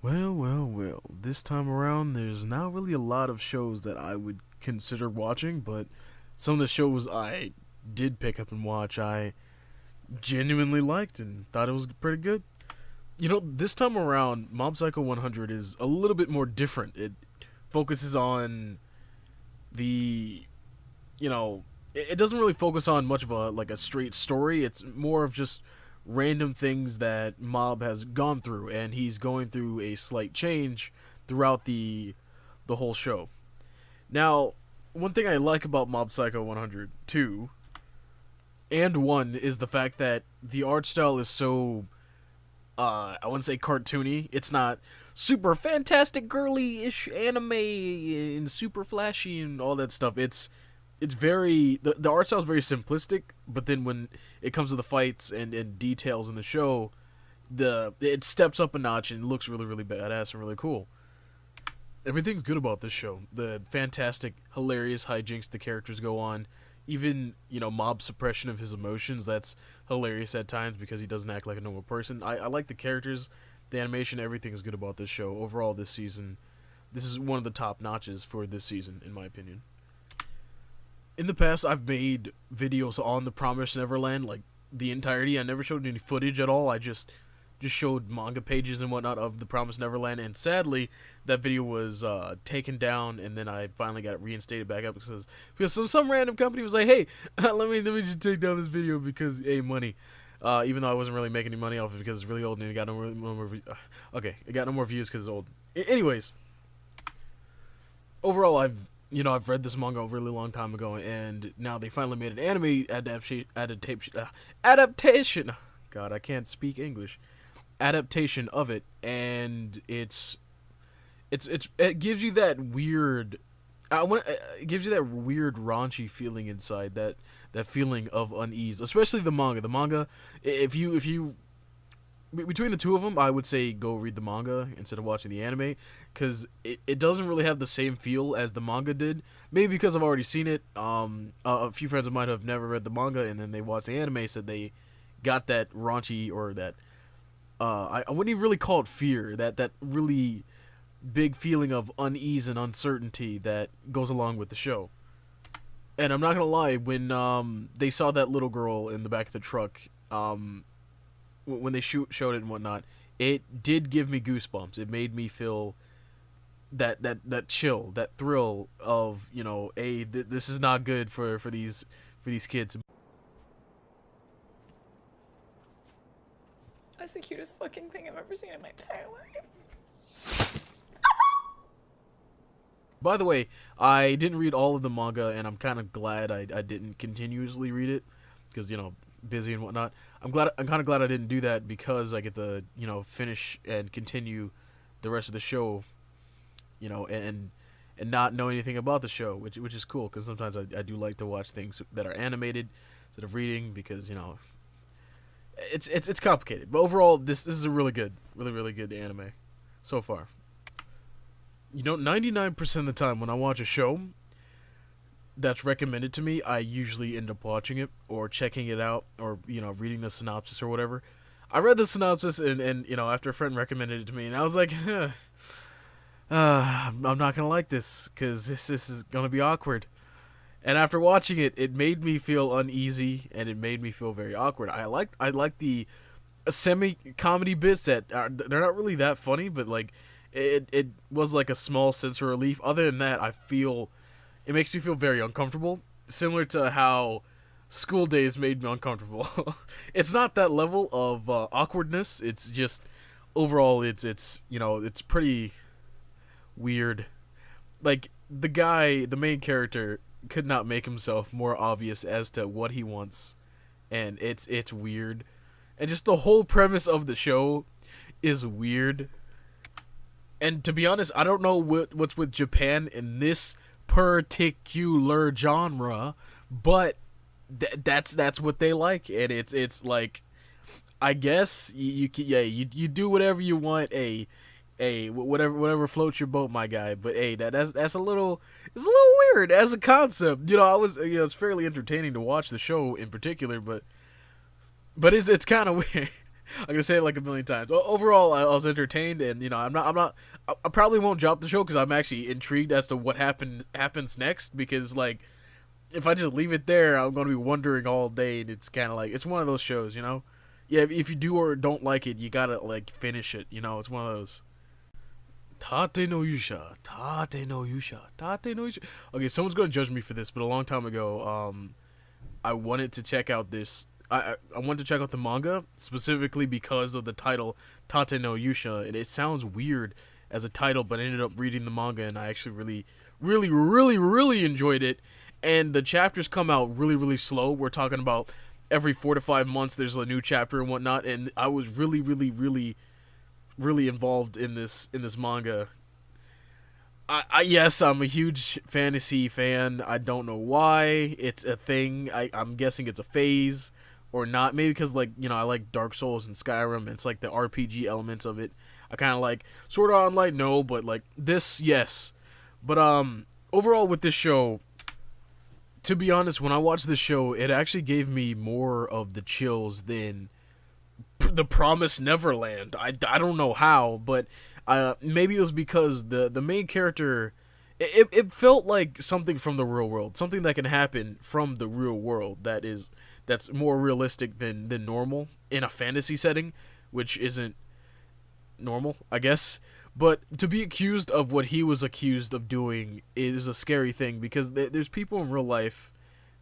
Well. This time around, there's not really a lot of shows that I would consider watching, but some of the shows I did pick up and watch, I genuinely liked and thought it was pretty good. This time around, Mob Psycho 100 is a little bit more different. It focuses on the, it doesn't really focus on much of a straight story. It's more of just random things that Mob has gone through, and he's going through a slight change throughout the whole show. Now, one thing I like about Mob Psycho 100 2 and 1 is the fact that the art style is so I wouldn't say cartoony. It's not super fantastic girly-ish anime and super flashy and all that stuff. It's very the art style is very simplistic, but then when it comes to the fights and details in the show, it steps up a notch and looks really really badass and really cool. Everything's good about this show. The fantastic, hilarious hijinks the characters go on. Even, Mob's suppression of his emotions, that's hilarious at times because he doesn't act like a normal person. I like the characters, the animation, everything is good about this show. Overall, this season, this is one of the top notches for this season, in my opinion. In the past, I've made videos on the Promised Neverland, like, the entirety. I never showed any footage at all. I just showed manga pages and whatnot of the Promised Neverland, and sadly that video was taken down, and then I finally got it reinstated back up because some random company was like, hey, let me just take down this video because money, even though I wasn't really making any money off it because it's really old and it got no more okay, it got no more views because it's old. Anyways, overall, I've read this manga a really long time ago, and now they finally made an anime adaptation. God, I can't speak English. Adaptation of it, and it gives you that weird it gives you that weird raunchy feeling inside, that feeling of unease, especially the manga. If you between the two of them, I would say go read the manga instead of watching the anime, because it doesn't really have the same feel as the manga did. Maybe because I've already seen it. A few friends of mine have never read the manga, and then they watched the anime, said they got that raunchy, or that I wouldn't even really call it fear, that really big feeling of unease and uncertainty that goes along with the show. And I'm not gonna lie, when they saw that little girl in the back of the truck, when they showed it and whatnot, it did give me goosebumps. It made me feel that chill, that thrill of, this is not good for these kids. That's the cutest fucking thing I've ever seen in my entire life. By the way, I didn't read all of the manga, and I'm kind of glad I didn't continuously read it, because, busy and whatnot. I'm kind of glad I didn't do that, because I get to, finish and continue the rest of the show, and not know anything about the show, which is cool, because sometimes I do like to watch things that are animated instead of reading, because, it's complicated. But overall, this is a really good anime so far. 99% of the time when I watch a show that's recommended to me, I usually end up watching it or checking it out, or reading the synopsis or whatever. I read the synopsis and after a friend recommended it to me, and I was like, I'm not gonna like this, because this is gonna be awkward. And after watching it, it made me feel uneasy, and it made me feel very awkward. I like the semi-comedy bits that they're not really that funny, but like it was like a small sense of relief. Other than that, it makes me feel very uncomfortable, similar to how School Days made me uncomfortable. It's not that level of awkwardness. It's just overall, it's pretty weird. Like the main character could not make himself more obvious as to what he wants, and it's weird, and just the whole premise of the show is weird. And to be honest, I don't know what's with Japan in this particular genre, but that's what they like, and it's like, I guess you do whatever you want, whatever floats your boat, my guy. But that's a little weird as a concept. It's fairly entertaining to watch the show in particular, but it's kind of weird. I'm gonna say it like a million times. Overall, I was entertained, and I probably won't drop the show because I'm actually intrigued as to what happens next. Because like, if I just leave it there, I'm gonna be wondering all day, and it's kind of like it's one of those shows, you know. Yeah, if you do or don't like it, you gotta like finish it. You know, it's one of those. Tate no Yusha, Tate no Yusha, Tate no Yusha. Okay, someone's gonna judge me for this, but a long time ago, I wanted to check out this. I wanted to check out the manga specifically because of the title Tate no Yusha, and it sounds weird as a title, but I ended up reading the manga, and I actually really enjoyed it. And the chapters come out really slow. We're talking about every 4 to 5 months there's a new chapter and whatnot, and I was really involved in this manga. Yes, I'm a huge fantasy fan. I don't know why it's a thing. I'm guessing it's a phase or not. Maybe because like I like Dark Souls and Skyrim. And it's like the RPG elements of it. I kind of like Sword Art Online. No, but like this, yes. But overall with this show, to be honest, when I watched this show, it actually gave me more of the chills than the Promised Neverland. I don't know how, but maybe it was because the main character, it felt like something from the real world, something that can happen from the real world that's more realistic than normal in a fantasy setting, which isn't normal, I guess. But to be accused of what he was accused of doing is a scary thing because there's people in real life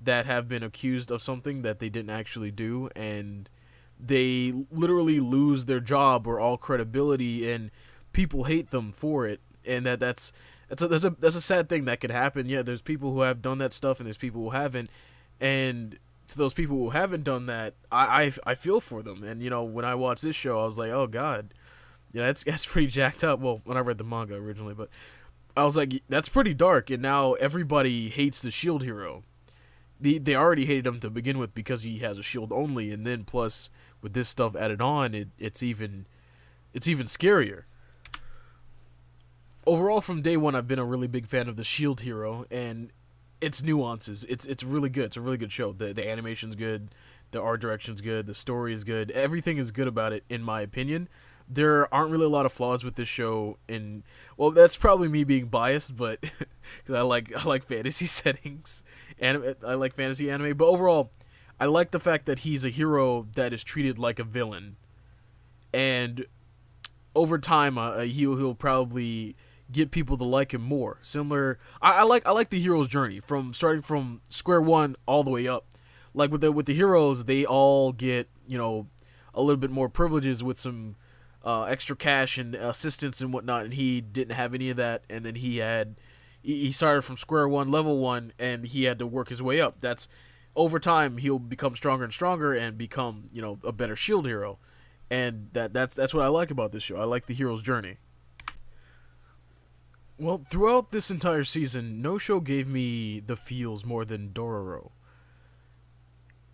that have been accused of something that they didn't actually do, and they literally lose their job or all credibility, and people hate them for it. And that's a sad thing that could happen. Yeah, there's people who have done that stuff, and there's people who haven't. And to those people who haven't done that, I feel for them. And when I watched this show, I was like, oh god, that's pretty jacked up. Well, when I read the manga originally, but I was like, that's pretty dark. And now everybody hates the shield hero. They already hated him to begin with because he has a shield only, and then plus with this stuff added on, it's even scarier. Overall, from day one, I've been a really big fan of the shield hero and its nuances. It's really good. It's a really good show. The animation's good, the art direction's good, the story is good. Everything is good about it, in my opinion. There aren't really a lot of flaws with this show, and well, that's probably me being biased, but because I like fantasy settings, and I like fantasy anime. But overall, I like the fact that he's a hero that is treated like a villain, and over time, he'll probably get people to like him more. Similar, I like the hero's journey from starting from square one all the way up. Like with the heroes, they all get a little bit more privileges with some extra cash and assistance and whatnot, and he didn't have any of that. And then he started from square one, level one, and he had to work his way up. That's over time he'll become stronger and stronger and become a better shield hero, and that's what I like about this show. I like the hero's journey. Well, throughout this entire season, no show gave me the feels more than Dororo.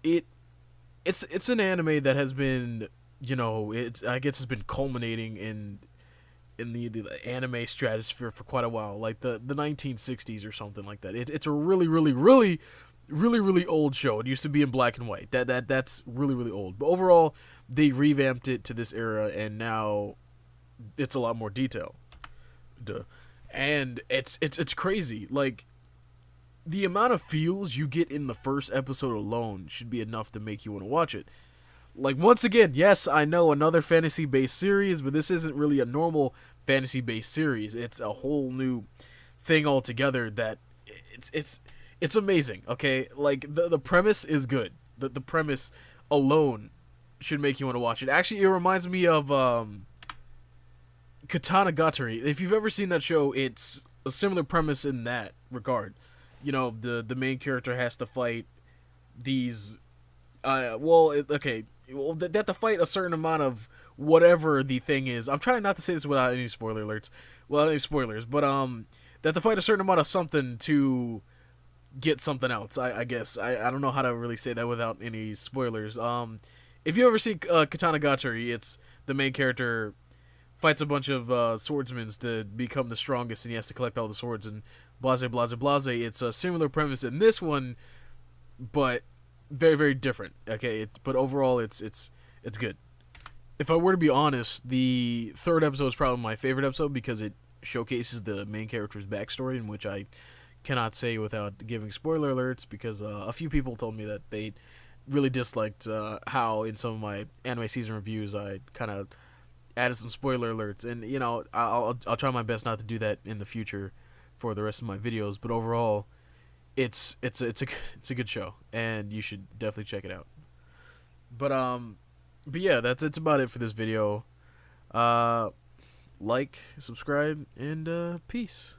It's an anime that has been I guess it's been culminating in the anime stratosphere for quite a while, like the 1960s or something like that. It's a really old show. It used to be in black and white. That's really old. But overall, they revamped it to this era, and now it's a lot more detail. Duh. And it's crazy. Like, the amount of feels you get in the first episode alone should be enough to make you want to watch it. Like, once again, yes, I know, another fantasy-based series, but this isn't really a normal fantasy-based series. It's a whole new thing altogether that it's amazing, okay? Like, the premise is good. The premise alone should make you want to watch it. Actually, it reminds me of Katanagatari. If you've ever seen that show, it's a similar premise in that regard. The main character has to fight these they have to fight a certain amount of whatever the thing is. I'm trying not to say this without any spoiler alerts. Well, any spoilers, but they have to fight a certain amount of something to get something else. I guess I don't know how to really say that without any spoilers. If you ever see Katanagatari, it's the main character fights a bunch of swordsmen to become the strongest, and he has to collect all the swords and blase. It's a similar premise in this one, but very different. Okay, but overall it's good. if I were to be honest, the third episode is probably my favorite episode because it showcases the main character's backstory, in which I cannot say without giving spoiler alerts, because a few people told me that they really disliked how in some of my anime season reviews I kind of added some spoiler alerts, and I'll try my best not to do that in the future for the rest of my videos. But overall, it's a good show, and you should definitely check it out. But yeah, it's about it for this video. Like, subscribe, and peace.